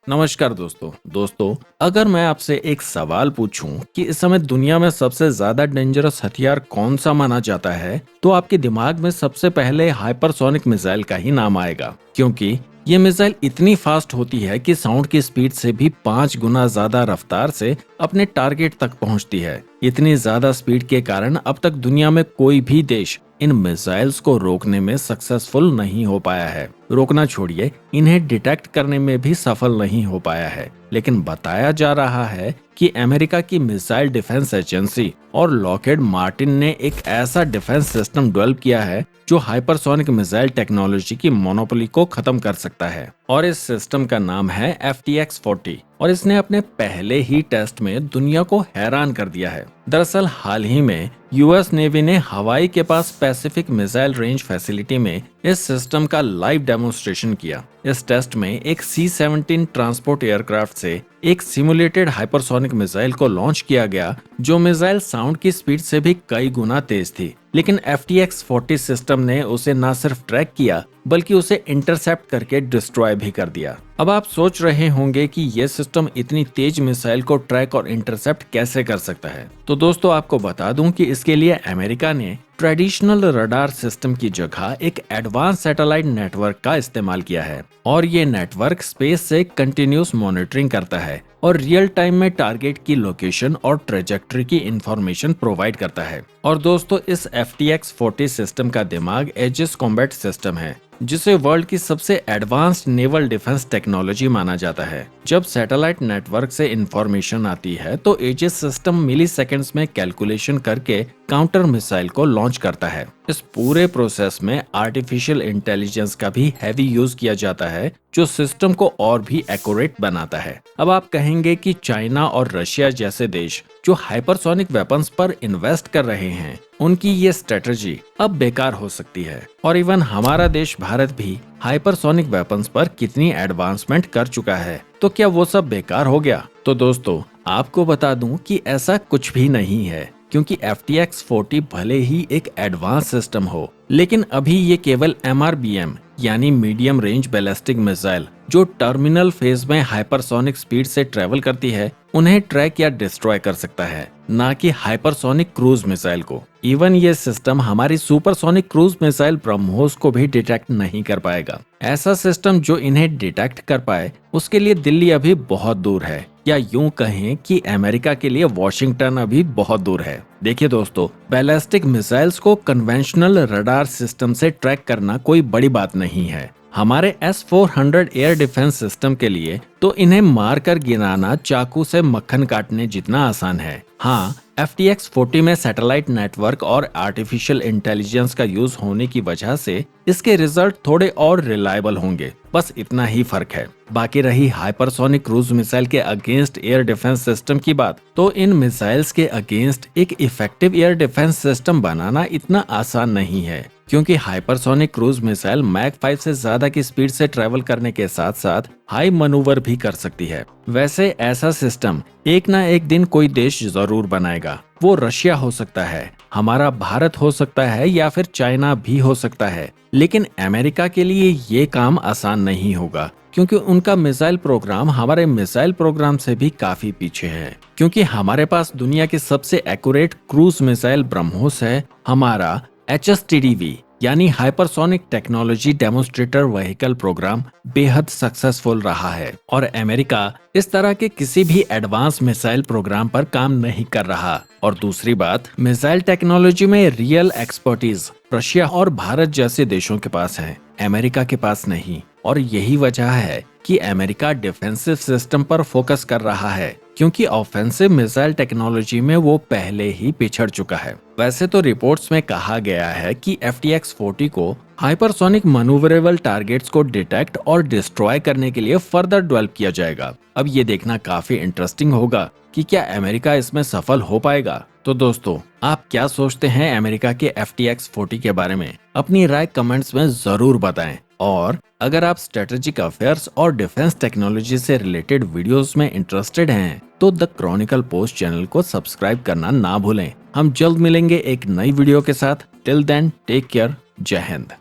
नमस्कार दोस्तों, अगर मैं आपसे एक सवाल पूछूं कि इस समय दुनिया में सबसे ज्यादा डेंजरस हथियार कौन सा माना जाता है, तो आपके दिमाग में सबसे पहले हाइपरसोनिक मिसाइल का ही नाम आएगा, क्योंकि ये मिसाइल इतनी फास्ट होती है कि साउंड की स्पीड से भी 5 गुना ज्यादा रफ्तार से अपने टारगेट तक पहुंचती है। इतनी ज्यादा स्पीड के कारण अब तक दुनिया में कोई भी देश इन मिसाइल्स को रोकने में सक्सेसफुल नहीं हो पाया है। रोकना छोड़िए, इन्हें डिटेक्ट करने में भी सफल नहीं हो पाया है। लेकिन बताया जा रहा है कि अमेरिका की मिसाइल डिफेंस एजेंसी और लॉकहीड मार्टिन ने एक ऐसा डिफेंस सिस्टम डेवलप किया है जो हाइपरसोनिक मिसाइल टेक्नोलॉजी की मोनोपोली को खत्म कर सकता है। और इस सिस्टम का नाम है FTX-40 और इसने अपने पहले ही टेस्ट में दुनिया को हैरान कर दिया है। दरअसल हाल ही में यूएस नेवी ने हवाई के पास पैसिफिक मिसाइल रेंज फैसिलिटी में इस सिस्टम का लाइव डेमोन्स्ट्रेशन किया। इस टेस्ट में एक C-17 ट्रांसपोर्ट एयरक्राफ्ट से एक सिमुलेटेड हाइपरसोनिक मिसाइल को लॉन्च किया गया, जो मिसाइल साउंड की स्पीड से भी कई गुना तेज थी। लेकिन FTX-40 सिस्टम ने उसे न सिर्फ ट्रैक किया बल्कि उसे इंटरसेप्ट करके डिस्ट्रॉय भी कर दिया। अब आप सोच रहे होंगे कि यह सिस्टम इतनी तेज मिसाइल को ट्रैक और इंटरसेप्ट कैसे कर सकता है। तो दोस्तों, आपको बता दूं कि इसके लिए अमेरिका ने ट्रेडिशनल रडार सिस्टम की जगह एक एडवांस सैटेलाइट नेटवर्क का इस्तेमाल किया है। और ये नेटवर्क स्पेस से कंटिन्यूस मॉनिटरिंग करता है और रियल टाइम में टारगेट की लोकेशन और ट्रेजेक्टरी की इंफॉर्मेशन प्रोवाइड करता है। और दोस्तों, इस FTX-40 सिस्टम का दिमाग एजिस कॉम्बैट सिस्टम है, जिसे वर्ल्ड की सबसे एडवांस्ड नेवल डिफेंस टेक्नोलॉजी माना जाता है। जब सैटेलाइट नेटवर्क से इंफॉर्मेशन आती है तो एजिस सिस्टम मिली सेकेंड्स में कैलकुलेशन करके काउंटर मिसाइल को लॉन्च करता है। इस पूरे प्रोसेस में आर्टिफिशियल इंटेलिजेंस का भी हैवी यूज किया जाता है, जो सिस्टम को और भी एक्यूरेट बनाता है। अब आप कहेंगे कि चाइना और रशिया जैसे देश जो हाइपरसोनिक वेपन्स पर इन्वेस्ट कर रहे हैं, उनकी ये स्ट्रेटजी अब बेकार हो सकती है। और इवन हमारा देश भारत भी हाइपरसोनिक वेपन्स पर कितनी एडवांसमेंट कर चुका है, तो क्या वो सब बेकार हो गया? तो दोस्तों, आपको बता दूं कि ऐसा कुछ भी नहीं है, क्योंकि FTX-40 भले ही एक एडवांस सिस्टम हो, लेकिन अभी ये केवल MRBM यानी मीडियम रेंज बैलिस्टिक मिसाइल जो टर्मिनल फेज में हाइपरसोनिक स्पीड से ट्रेवल करती है, उन्हें ट्रैक या डिस्ट्रॉय कर सकता है, ना कि हाइपरसोनिक क्रूज मिसाइल को। इवन ये सिस्टम हमारी सुपरसोनिक क्रूज मिसाइल ब्रह्मोस को भी डिटेक्ट नहीं कर पाएगा। ऐसा सिस्टम जो इन्हें डिटेक्ट कर पाए, उसके लिए दिल्ली अभी बहुत दूर है, या यूं कहें कि अमेरिका के लिए वॉशिंगटन अभी बहुत दूर है। देखिए दोस्तों, बैलिस्टिक मिसाइल्स को कन्वेंशनल रडार सिस्टम से ट्रैक करना कोई बड़ी बात नहीं है। हमारे S-400 एयर डिफेंस सिस्टम के लिए तो इन्हें मारकर गिराना चाकू से मक्खन काटने जितना आसान है। हाँ, FTX-40 में सैटेलाइट नेटवर्क और आर्टिफिशियल इंटेलिजेंस का यूज होने की वजह से इसके रिजल्ट थोड़े और रिलायबल होंगे, बस इतना ही फर्क है। बाकी रही हाइपरसोनिक क्रूज मिसाइल के अगेंस्ट एयर डिफेंस सिस्टम की बात, तो इन मिसाइल्स के अगेंस्ट एक इफेक्टिव एयर डिफेंस सिस्टम बनाना इतना आसान नहीं है, क्योंकि हाइपरसोनिक क्रूज मिसाइल मैक 5 से ज्यादा की स्पीड से ट्रेवल करने के साथ साथ हाई मनूवर भी कर सकती है। वैसे ऐसा सिस्टम एक ना एक दिन कोई देश जरूर बनाएगा। वो रशिया हो सकता है, हमारा भारत हो सकता है, या फिर चाइना भी हो सकता है। लेकिन अमेरिका के लिए ये काम आसान नहीं होगा, क्योंकि उनका मिसाइल प्रोग्राम हमारे मिसाइल प्रोग्राम से भी काफी पीछे है। क्योंकि हमारे पास दुनिया की सबसे एक्यूरेट क्रूज मिसाइल ब्रह्मोस है। हमारा HSTDV यानी hypersonic technology demonstrator vehicle programme बेहद सक्सेसफुल रहा है, और अमेरिका इस तरह के किसी भी एडवांस मिसाइल प्रोग्राम पर काम नहीं कर रहा। और दूसरी बात, मिसाइल टेक्नोलॉजी में रियल एक्सपर्टीज रशिया और भारत जैसे देशों के पास है, अमेरिका के पास नहीं। और यही वजह है कि अमेरिका डिफेंसिव सिस्टम पर फोकस कर रहा है, क्योंकि ऑफेंसिव मिसाइल टेक्नोलॉजी में वो पहले ही पिछड़ चुका है। वैसे तो रिपोर्ट्स में कहा गया है कि FTX-40 को हाइपरसोनिक मैन्यूवरेबल टारगेट्स को डिटेक्ट और डिस्ट्रॉय करने के लिए फर्दर डेवलप किया जाएगा। अब ये देखना काफी इंटरेस्टिंग होगा कि क्या अमेरिका इसमें सफल हो पाएगा। तो दोस्तों, आप क्या सोचते हैं अमेरिका के FTX-40 के बारे में? अपनी राय कमेंट्स में जरूर बताएं। और अगर आप स्ट्रेटेजिक अफेयर्स और डिफेंस टेक्नोलॉजी से रिलेटेड वीडियोस में इंटरेस्टेड हैं, तो द क्रॉनिकल पोस्ट चैनल को सब्सक्राइब करना ना भूलें। हम जल्द मिलेंगे एक नई वीडियो के साथ। Till then, take care. Jai Hind.